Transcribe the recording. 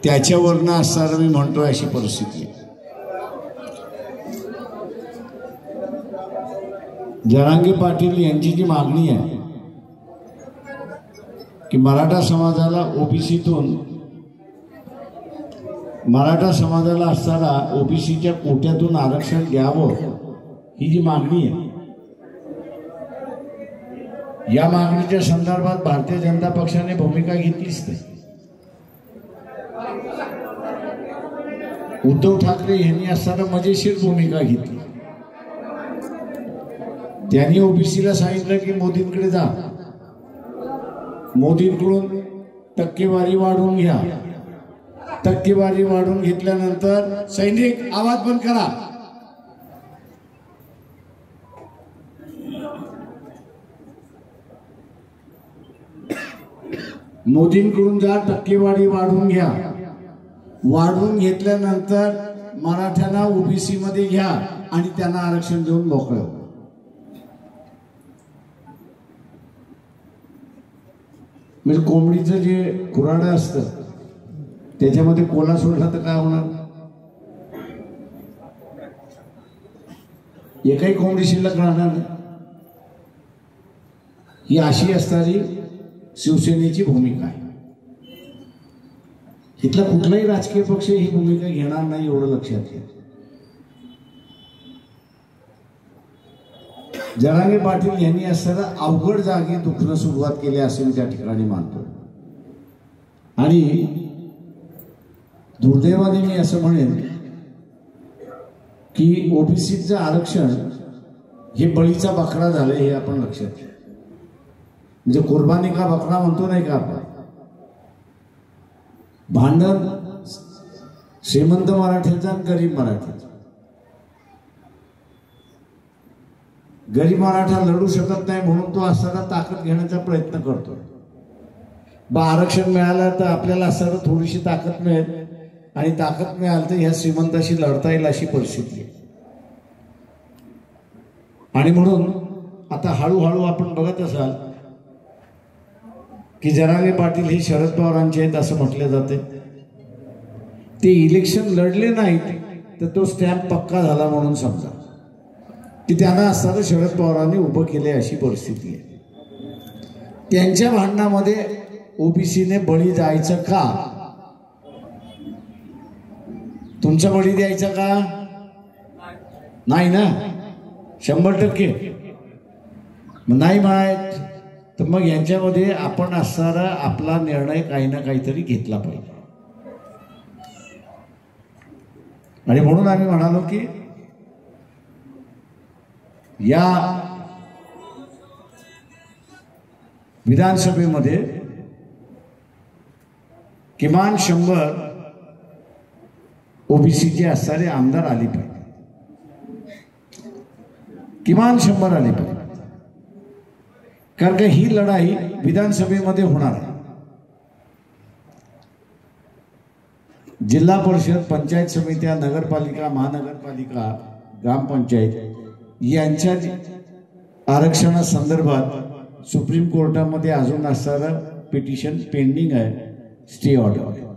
त्याच्यावरनं असणारा मी म्हणतो अशी परिस्थिती आहे। जरांगे पाटील यांची जी मागणी आहे की मराठा समाजाला ओबीसीतून मराठा समाजाला असणारा ओबीसीच्या कोट्यातून आरक्षण द्यावं ही जी मागणी आहे, या मागणीच्या संदर्भात भारतीय जनता पक्षाने भूमिका घेतलीच नाही। उद्धव ठाकरे यांनी असताना मजेशीर भूमिका घेतली। त्यांनी ओबीसीला सांगितलं की मोदींकडे जा, मोदींकडून टक्केवारी वाढवून घ्या। टक्केवारी वाढवून घेतल्यानंतर सैनिक आवाज बंद करा, मोदींकडून जा, टक्केवारी वाढवून घ्या। वाढवून घेतल्यानंतर मराठ्यांना ओबीसी मध्ये घ्या आणि त्यांना आरक्षण देऊन मोकळं। म्हणजे कोंबडीचं जे खुराडं असतं त्याच्यामध्ये कोला सोडला तर काय होणार? एकही कोंबडी शिल्लक राहणार नाही। ही अशी असणारी शिवसेनेची भूमिका आहे। इथला कुठलाही राजकीय पक्ष ही भूमिका घेणार नाही, एवढं लक्षात घ्या। जरांगे पाटील यांनी असताना अवघड जागी दुखणं सुरुवात केली असे मी त्या ठिकाणी मानतो। आणि दुर्दैवाने मी असं म्हणेन की ओबीसीचं आरक्षण हे बळीचा बकरा झालं हे आपण लक्षात घ्या। म्हणजे कुर्बानी का बकरा म्हणतो नाही का आपण, भांडण श्रीमंत मराठ्याचा आणि गरीब मराठ्याचा। गरीब मराठा लढू शकत नाही म्हणून तो असताना ताकद घेण्याचा प्रयत्न करतो। आरक्षण मिळालं तर आपल्याला असताना थोडीशी ताकद मिळेल आणि ताकद मिळाली तर ह्या श्रीमंताशी लढता येईल अशी परिस्थिती आहे। आणि म्हणून आता हळूहळू आपण बघत असाल की जरांगे पाटील हे शरद पवारांचे आहेत असं म्हटले जाते। ते इलेक्शन लढले नाहीत तर तो स्टॅम्प पक्का झाला म्हणून समजा की त्यांना असताना शरद पवारांनी उभं केले अशी परिस्थिती आहे। त्यांच्या भांडणामध्ये ओबीसीने बळी जायचं का? तुमचा बळी द्यायचा का? नाही ना, 100%। नाही माहित तर मग यांच्यामध्ये आपण असणारा आपला निर्णय काही ना काहीतरी घेतला पाहिजे। आणि म्हणून आम्ही म्हणालो की या विधानसभेमध्ये किमान 100 ओबीसीचे असणारे आमदार आले पाहिजे, किमान 100 आले पाहिजे। कारण का ही लढाई विधानसभेमध्ये होणार आहे। जिल्हा परिषद, पंचायत समित्या, नगरपालिका, महानगरपालिका, ग्रामपंचायत यांच्या आरक्षणासंदर्भात सुप्रीम कोर्टामध्ये अजून असणारं पिटिशन पेंडिंग आहे, स्टे ऑर्डर।